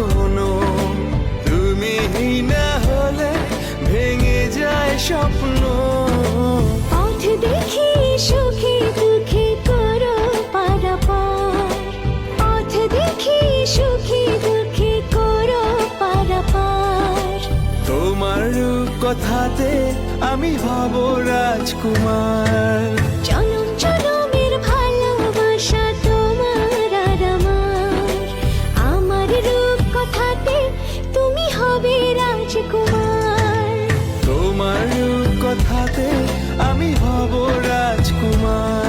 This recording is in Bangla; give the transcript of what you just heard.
কখনো। তুমি না হলে ভেঙে যায় স্বপ্ন। পথ দেখি সুখে দুঃখে করো পারাপার, পথ দেখি সুখে দুঃখে করো পারাপার। তোমার কথাতে আমি হব রাজকুমার। জনম জনমের ভালোবাসা তোমার আর আমার রূপ কথাতে তুমি হবে রাজকুমার। তোমার কথাতে আমি হব রাজকুমার।